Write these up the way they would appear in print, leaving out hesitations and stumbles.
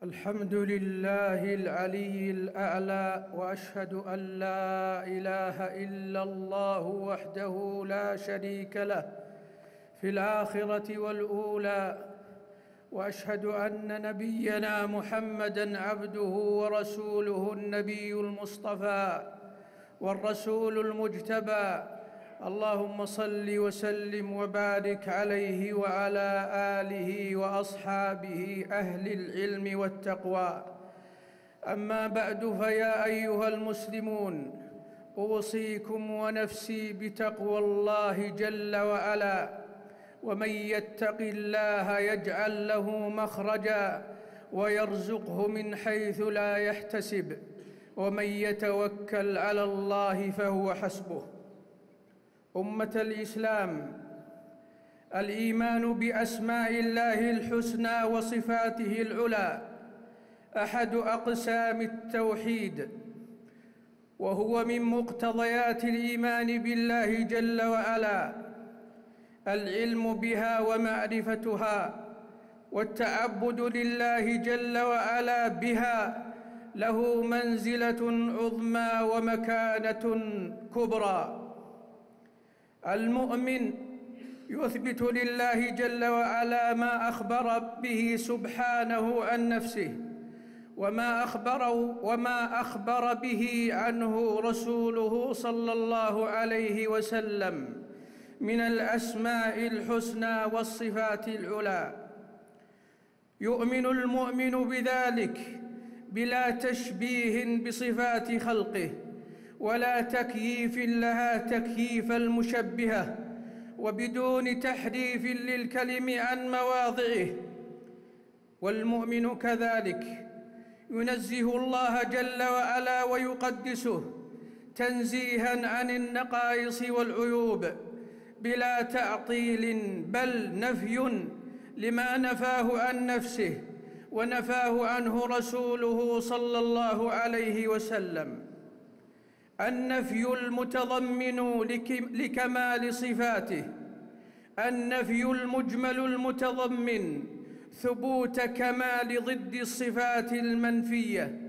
الحمد لله العلي الأعلى، وأشهد أن لا إله إلا الله وحده لا شريك له في الآخرة والأولى، وأشهد أن نبينا محمدًا عبده ورسوله النبي المصطفى والرسول المجتبى. اللهم صل وسلم وبارك عليه وعلى آله وأصحابه أهل العلم والتقوى. أما بعد، فيا أيها المسلمون، أوصيكم ونفسي بتقوى الله جل وعلا. ومن يتق الله يجعل له مخرجا ويرزقه من حيث لا يحتسب، ومن يتوكل على الله فهو حسبه. أمة الإسلام، الإيمان بأسماء الله الحسنى وصفاته العلى أحد أقسام التوحيد، وهو من مقتضيات الإيمان بالله جل وعلا العلم بها ومعرفتها، والتعبد لله جل وعلا بها له منزلة عظمى ومكانة كبرى. المؤمن يثبت لله جل وعلا ما أخبر به سبحانه عن نفسه، وما أخبر به عنه رسوله صلى الله عليه وسلم من الأسماء الحسنى والصفات العلى. يؤمن المؤمن بذلك بلا تشبيه بصفات خلقه، ولا تكييف لها تكييف المشبهة، وبدون تحريف للكلم عن مواضعه. والمؤمن كذلك ينزه الله جل وعلا ويقدسه تنزيها عن النقائص والعيوب بلا تعطيل، بل نفي لما نفاه عن نفسه ونفاه عنه رسوله صلى الله عليه وسلم. النفي المتضمن لكمال صفاته، النفي المجمل المتضمن ثبوت كمال ضد الصفات المنفية.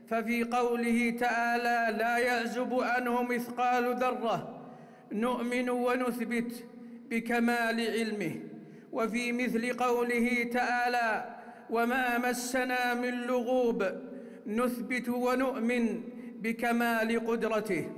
ففي قوله تعالى: لا يعزب عنه مثقال ذرة، نؤمن ونثبت بكمال علمه. وفي مثل قوله تعالى: وما مسنا من لغوب، نثبت ونؤمن بكمال قدرته.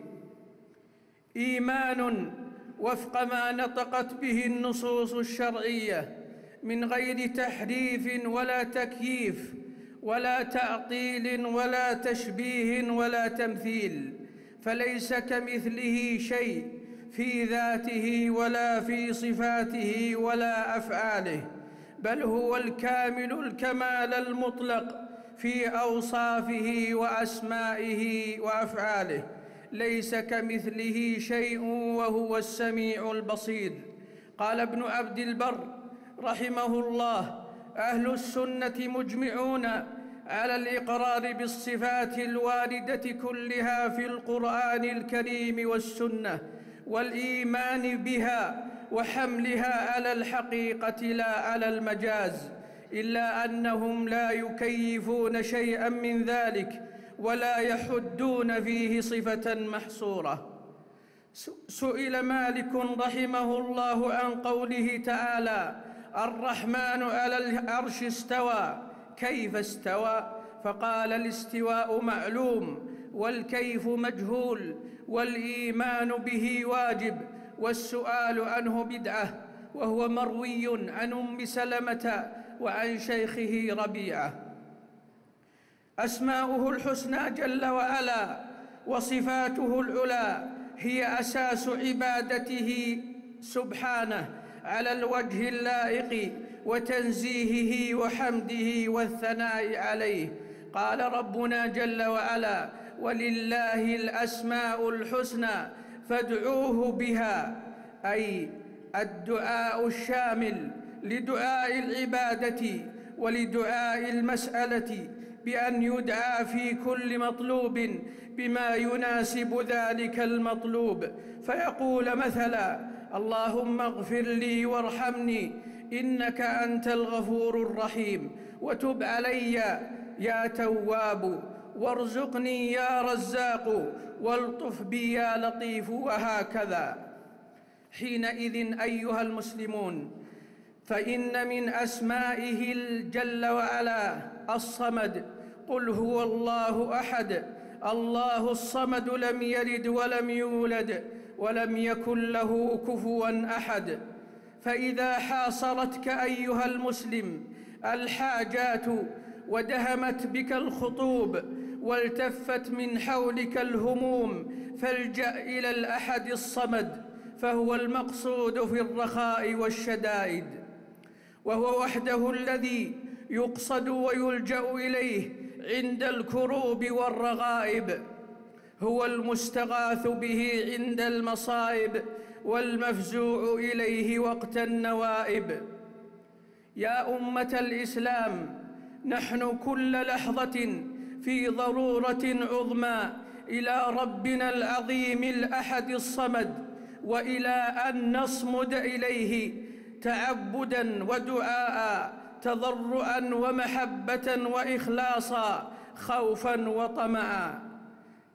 إيمان وفق ما نطقت به النصوص الشرعية من غير تحريف ولا تكييف ولا تعطيل ولا تشبيه ولا تمثيل، فليس كمثله شيء في ذاته ولا في صفاته ولا أفعاله، بل هو الكامل الكمال المطلق في أوصافه وأسمائه وأفعاله، ليس كمثله شيء وهو السميع البصير. قال ابن عبد البر رحمه الله: أهل السنة مجمعون على الإقرار بالصفات الواردة كلها في القرآن الكريم والسنة، والإيمان بها وحملها على الحقيقة لا على المجاز، إلا أنهم لا يكيفون شيئا من ذلك ولا يحدون فيه صفة محصورة. سئل مالك رحمه الله عن قوله تعالى: الرحمن على العرش استوى، كيف استوى؟ فقال: الاستواء معلوم، والكيف مجهول، والإيمان به واجب، والسؤال عنه بدعة. وهو مروي عن أم سلمة وعن شيخه ربيعة. أسماؤه الحسنى جل وعلا وصفاته العلى هي أساس عبادته سبحانه على الوجه اللائق، وتنزيهه وحمده والثناء عليه. قال ربنا جل وعلا: ولله الأسماء الحسنى فادعوه بها، أي الدعاء الشامل لدعاء العبادة ولدعاء المسألة، بأن يدعى في كل مطلوب بما يناسب ذلك المطلوب، فيقول مثلا: اللهم اغفر لي وارحمني إنك أنت الغفور الرحيم، وتب علي يا تواب، وارزقني يا رزاق، والطف بي يا لطيف، وهكذا. حينئذ أيها المسلمون، فإن من أسمائه جل وعلا الصمد. قل هو الله أحد الله الصمد، لم يلد ولم يولد ولم يكن له كفوا أحد. فإذا حاصرتك أيها المسلم الحاجات ودهمت بك الخطوب والتفت من حولك الهموم، فالجأ إلى الأحد الصمد، فهو المقصود في الرخاء والشدائد، وهو وحده الذي يقصد ويلجأ إليه عند الكروب والرغائب، هو المستغاث به عند المصائب، والمفزوع إليه وقت النوائب. يا أمة الإسلام، نحن كل لحظة في ضرورة عظمى إلى ربنا العظيم الأحد الصمد، وإلى أن نصمد إليه تعبداً ودعاءً، تضرعاً ومحبة وإخلاصاً، خوفاً وطمعاً.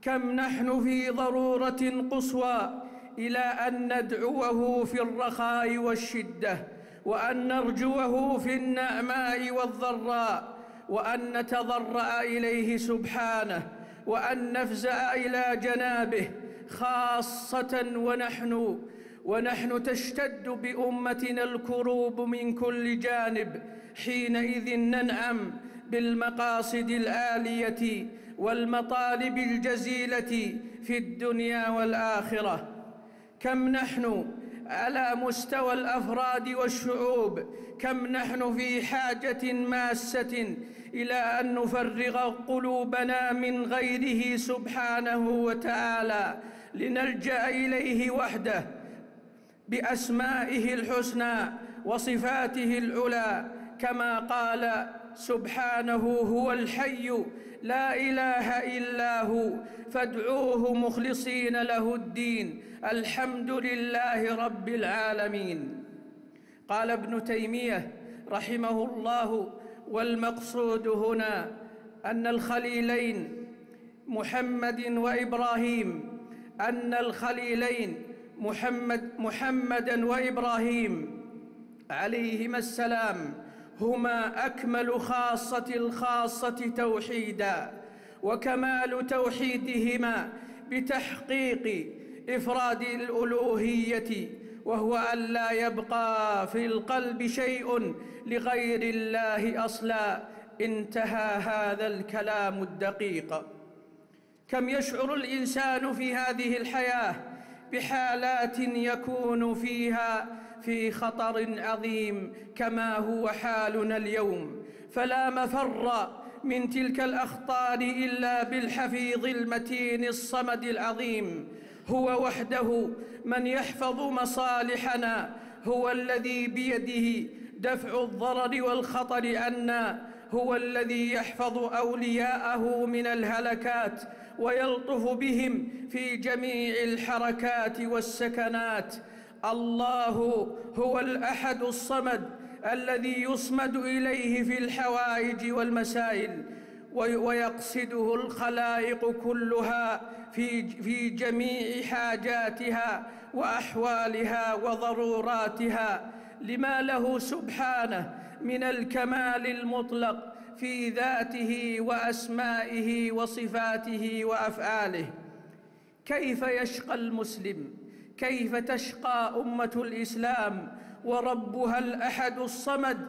كم نحن في ضرورة قصوى إلى أن ندعوه في الرخاء والشدة، وأن نرجوه في النعماء والضراء، وأن نتضرع إليه سبحانه، وأن نفزع إلى جنابه خاصة ونحن تشتد بأمتنا الكروب من كل جانب. حينئذ ننعم بالمقاصد العالية والمطالب الجزيلة في الدنيا والآخرة. كم نحن على مستوى الأفراد والشعوب، كم نحن في حاجة ماسة إلى أن نفرغ قلوبنا من غيره سبحانه وتعالى، لنلجأ إليه وحده بأسمائه الحسنى وصفاته العلى، كما قال سبحانه: هو الحي لا إله إلا هو فادعوه مخلصين له الدين الحمد لله رب العالمين. قال ابن تيمية رحمه الله: والمقصود هنا أن الخليلين محمدا وإبراهيم عليهما السلام هما أكمل خاصة الخاصة توحيداً، وكمال توحيدهما بتحقيق إفراد الألوهية، وهو أن لا يبقى في القلب شيء لغير الله أصلاً. انتهى هذا الكلام الدقيق. كم يشعر الإنسان في هذه الحياة بحالات يكون فيها في خطر عظيم كما هو حالنا اليوم، فلا مفر من تلك الأخطار إلا بالحفيظ المتين الصمد العظيم. هو وحده من يحفظ مصالحنا، هو الذي بيده دفع الضرر والخطر عنا، هو الذي يحفظ أولياءه من الهلكات ويلطف بهم في جميع الحركات والسكنات. الله هو الأحد الصمد الذي يصمد إليه في الحوائج والمسائل، ويقصده الخلائق كلها في جميع حاجاتها وأحوالها وضروراتها، لما له سبحانه من الكمال المطلق في ذاته وأسمائه وصفاته وأفعاله. كيف يشقى المسلم، كيف تشقى أمة الإسلام وربها الأحد الصمد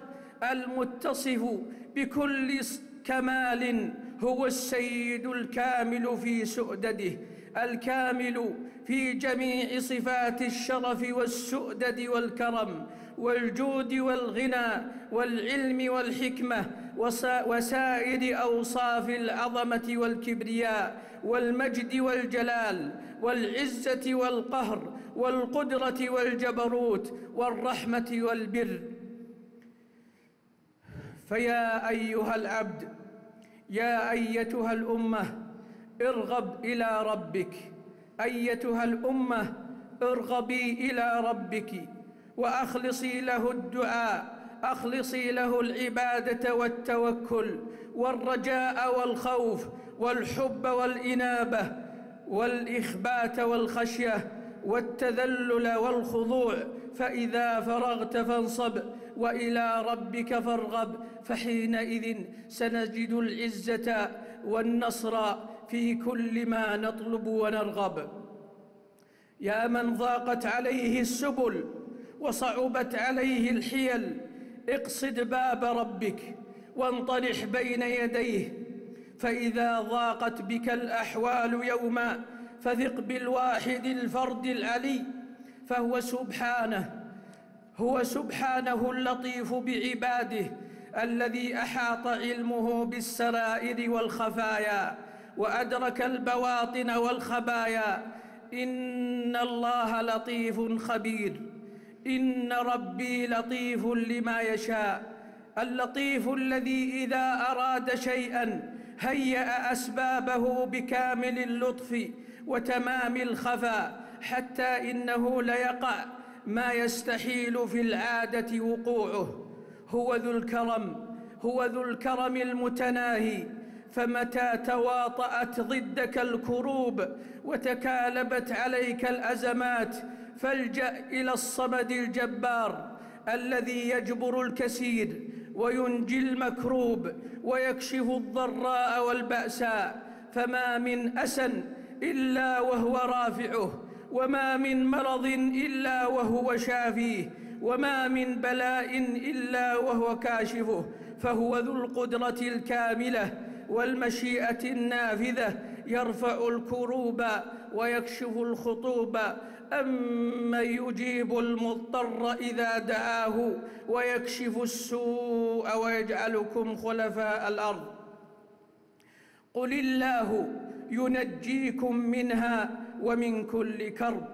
المتصف بكل كمال، هو السيد الكامل في سؤدده، الكامل في جميع صفات الشرف والسؤدد والكرم والجود والغنى والعلم والحكمة وسائر أوصاف العظمة والكبرياء والمجد والجلال والعزة والقهر والقدرة والجبروت والرحمة والبر. فيا أيها العبد، يا أيتها الأمة، ارغب إلى ربك. أيتها الأمة، ارغبي إلى ربك وأخلصي له الدعاء أخلصي له العبادة والتوكل والرجاء والخوف والحب والإنابة والإخبات والخشية والتذلل والخضوع، فإذا فرغت فانصب وإلى ربك فارغب، فحينئذ سنجد العزة والنصر في كل ما نطلب ونرغب. يا من ضاقت عليه السبل وصعبت عليه الحيل، اقصد باب ربك وانطرح بين يديه، فإذا ضاقت بك الأحوال يوما فثق بالواحد الفرد العلي، فهو سبحانه اللطيف بعباده، الذي أحاط علمه بالسرائر والخفايا وأدرك البواطن والخبايا. إن الله لطيف خبير، إن ربي لطيف لما يشاء، اللطيف الذي إذا أراد شيئا هيأ أسبابه بكامل اللطف وتمام الخفاء، حتى إنه ليقع ما يستحيل في العادة وقوعه. هو ذو الكرم المتناهي، فمتى تواطأت ضدك الكروب وتكالبت عليك الأزمات فالجأ إلى الصمد الجبار الذي يجبر الكسير وينجي المكروب ويكشف الضراء والبأساء. فما من أسى إلا وهو رافعه، وما من مرض إلا وهو شافيه، وما من بلاء إلا وهو كاشفه، فهو ذو القدرة الكاملة والمشيئة النافذة، يرفع الكروب ويكشف الخطوب. أمن يجيب المضطر إذا دعاه ويكشف السوء ويجعلكم خلفاء الأرض. قل الله ينجيكم منها ومن كل كرب.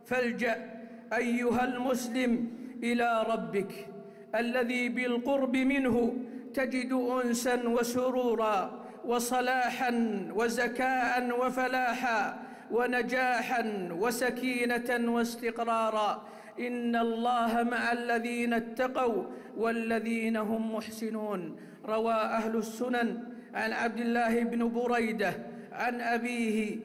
فالجأ أيها المسلم إلى ربك الذي بالقرب منه تجد أنسا وسرورا وصلاحا وزكاء وفلاحا ونجاحا وسكينة واستقرارا. إن الله مع الذين اتقوا والذين هم محسنون. روى أهل السنن عن عبد الله بن بريدة عن أبيه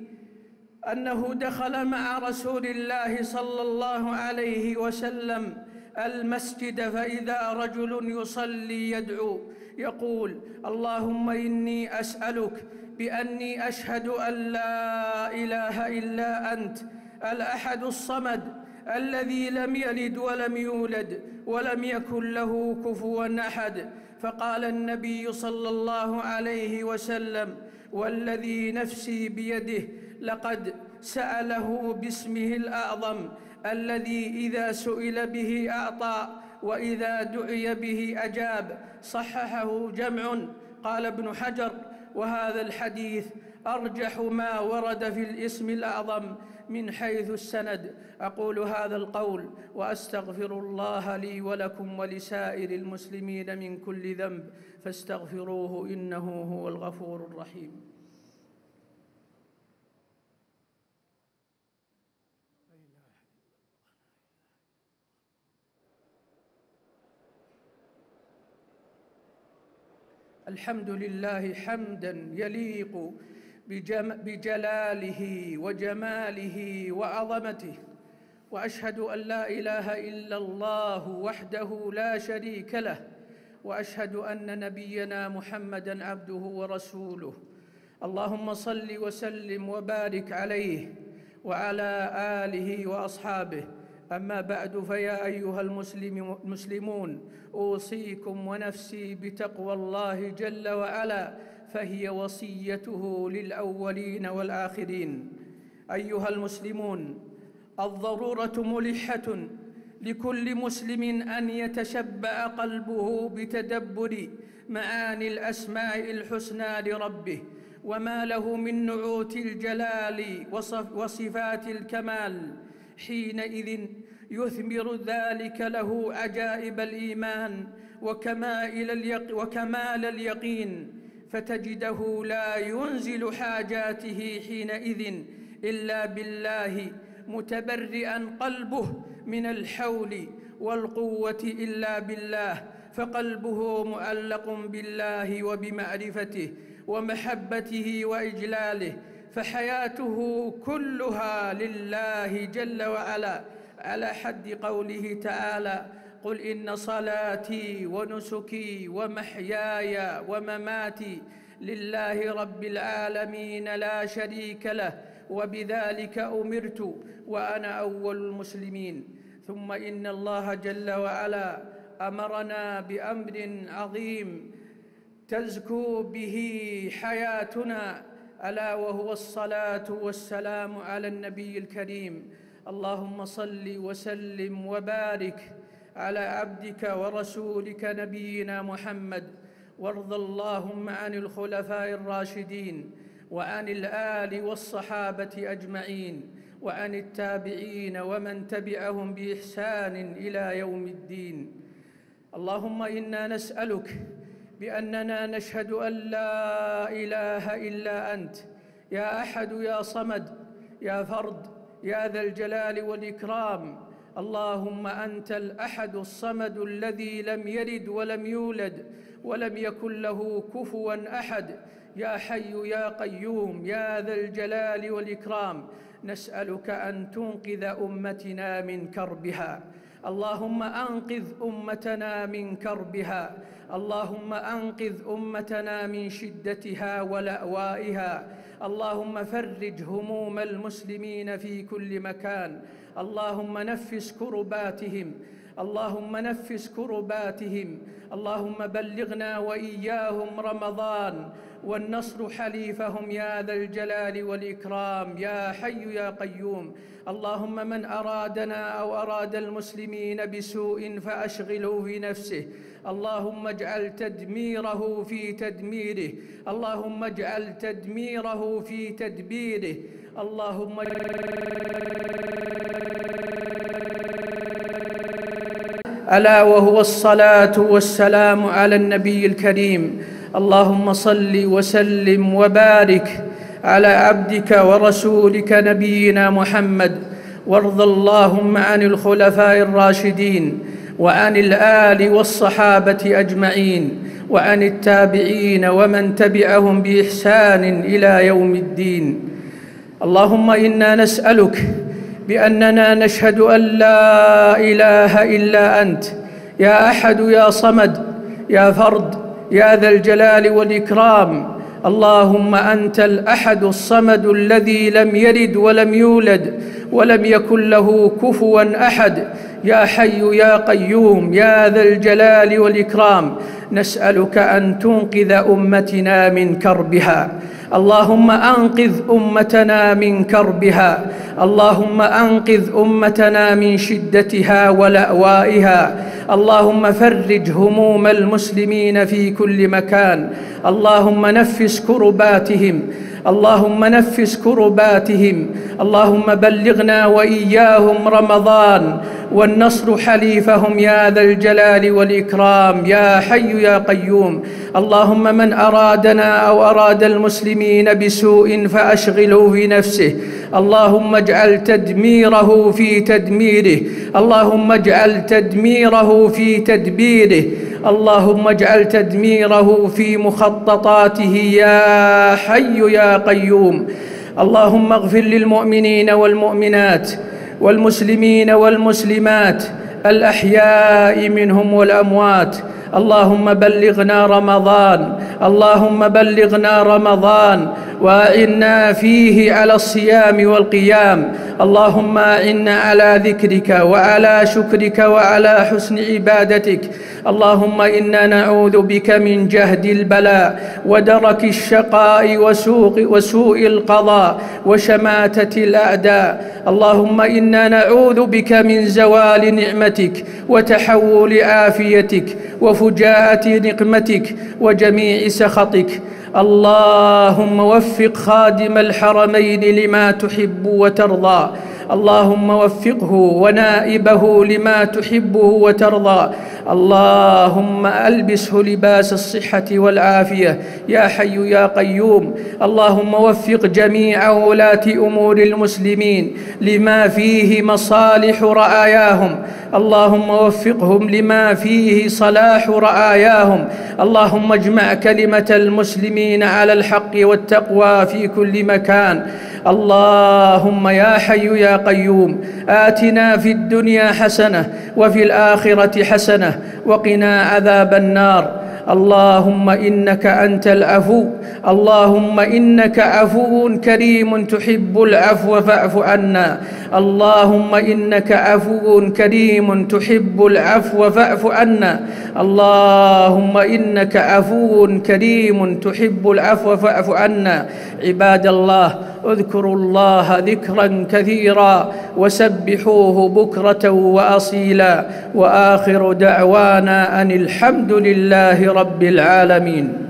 أنه دخل مع رسول الله صلى الله عليه وسلم المسجد، فإذا رجل يصلي يدعو يقول: اللهم إني أسألك بأني أشهد أن لا إله إلا أنت الأحد الصمد الذي لم يلد ولم يولد ولم يكن له كفوا أحد. فقال النبي صلى الله عليه وسلم: والذي نفسي بيده لقد سأله باسمه الأعظم الذي إذا سئل به أعطى وإذا دعي به أجاب. صححه جمع. قال ابن حجر: وهذا الحديث أرجح ما ورد في الاسم الأعظم من حيث السند. أقول هذا القول وأستغفر الله لي ولكم ولسائر المسلمين من كل ذنب، فاستغفروه إنه هو الغفور الرحيم. الحمد لله حمداً يليق بجلاله وجماله وعظمته، وأشهد أن لا إله إلا الله وحده لا شريك له، وأشهد أن نبينا محمداً عبده ورسوله. اللهم صل وسلم وبارك عليه وعلى آله وأصحابه. أما بعد، فيا أيها المسلمون، أوصيكم ونفسي بتقوى الله جل وعلا، فهي وصيته للأولين والآخرين. أيها المسلمون، الضرورة ملحة لكل مسلم أن يتشبع قلبه بتدبر معاني الأسماء الحسنى لربه وما له من نعوت الجلال وصفات الكمال. حينئذ يثمر ذلك له عجائب الإيمان وكمال اليقين، فتجده لا ينزل حاجاته حينئذ إلا بالله، متبرئا قلبه من الحول والقوة إلا بالله، فقلبه معلق بالله وبمعرفته ومحبته وإجلاله، فحياته كلها لله جل وعلا، على حد قوله تعالى: قل إن صلاتي ونسكي ومحياي ومماتي لله رب العالمين لا شريك له وبذلك أمرت وأنا أول المسلمين. ثم إن الله جل وعلا أمرنا بأمر عظيم تزكو به حياتنا، ألا وهو الصلاة والسلام على النبي الكريم. اللهم صل وسلم وبارك على عبدك ورسولك نبينا محمد، وارض اللهم عن الخلفاء الراشدين وعن الآل والصحابة أجمعين وعن التابعين ومن تبعهم بإحسان إلى يوم الدين. اللهم إنا نسألك بأننا نشهد أن لا إله إلا أنت، يا أحد يا صمد يا فرد يا ذا الجلال والإكرام. اللهم أنت الأحد الصمد الذي لم يلد ولم يولد ولم يكن له كفوا أحد، يا حي يا قيوم يا ذا الجلال والإكرام. نسألك أن تنقذ أمتنا من كربها، اللهم أنقذ أمتنا من كربها، اللهم أنقذ أمتنا من شدتها ولأوائها، اللهم فرج هموم المسلمين في كل مكان، اللهم نفس كرباتهم، اللهم نفس كرباتهم، اللهم بلغنا وإياهم رمضان والنصر حليفهم يا ذا الجلال والإكرام، يا حي يا قيوم. اللهم من أرادنا أو أراد المسلمين بسوء فأشغله في نفسه، اللهم اجعل تدميره في تدميره، اللهم اجعل تدميره في تدبيره، اللهم ألا وهو الصلاة والسلام على النبي الكريم. اللهم صل وسلم وبارك على عبدك ورسولك نبينا محمد، وارض اللهم عن الخلفاء الراشدين وعن الآل والصحابة أجمعين وعن التابعين ومن تبعهم بإحسان إلى يوم الدين. اللهم إنا نسألك بأننا نشهد أن لا إله إلا أنت، يا أحد يا صمد يا فرد يا ذا الجلال والإكرام. اللهم أنت الأحد الصمد الذي لم يلد ولم يولد ولم يكن له كفوا أحد، يا حي يا قيوم يا ذا الجلال والإكرام. نسألك أن تنقذ أمتنا من كربها، اللهم أنقذ أمتنا من كربها، اللهم أنقذ أمتنا من شدتها ولأوائها، اللهم فرج هموم المسلمين في كل مكان، اللهم نفس كرباتهم، اللهم نفس كرباتهم، اللهم بلغنا وإياهم رمضان والنصر حليفهم يا ذا الجلال والإكرام، يا حي يا قيوم. اللهم من أرادنا أو أراد المسلمين بسوء فأشغله في نفسه، اللهم اجعل تدميره في تدميره، اللهم اجعل تدميره في تدبيره، اللهم اجعل تدميره في مخططاته يا حي يا قيوم. اللهم اغفر للمؤمنين والمؤمنات والمسلمين والمسلمات الأحياء منهم والأموات. اللهم بلغنا رمضان، اللهم بلغنا رمضان وأعنا فيه على الصيام والقيام، اللهم أعنا على ذكرك وعلى شكرك وعلى حسن عبادتك. اللهم إنا نعوذ بك من جهد البلاء ودرك الشقاء وسوء القضاء وشماتة الأعداء. اللهم إنا نعوذ بك من زوال نعمتك وتحول عافيتك وفجاءة نقمتك وجميع سخطك. اللهم وفق خادم الحرمين لما تحب وترضى، اللهم وفقه ونائبه لما تحبه وترضى، اللهم ألبسه لباس الصحة والعافية يا حي يا قيوم. اللهم وفق جميع ولاة أمور المسلمين لما فيه مصالح رعاياهم، اللهم وفقهم لما فيه صلاح رعاياهم. اللهم اجمع كلمة المسلمين على الحق والتقوى في كل مكان. اللهم يا حي يا قيوم آتنا في الدنيا حسنة وفي الآخرة حسنة وقنا عذاب النار. اللهم إنك أنت العفو، اللهم إنك عفو كريم تحب العفو فاعف عنا. اللهم إنك عفو كريم تحب العفو فاعف عنا. اللهم إنك عفو كريم تحب العفو فاعف عنا. عباد الله، اذكروا الله ذكرا كثيرا وسبحوه بكرة وأصيلا، وآخر دعوانا أن الحمد لله رب العالمين.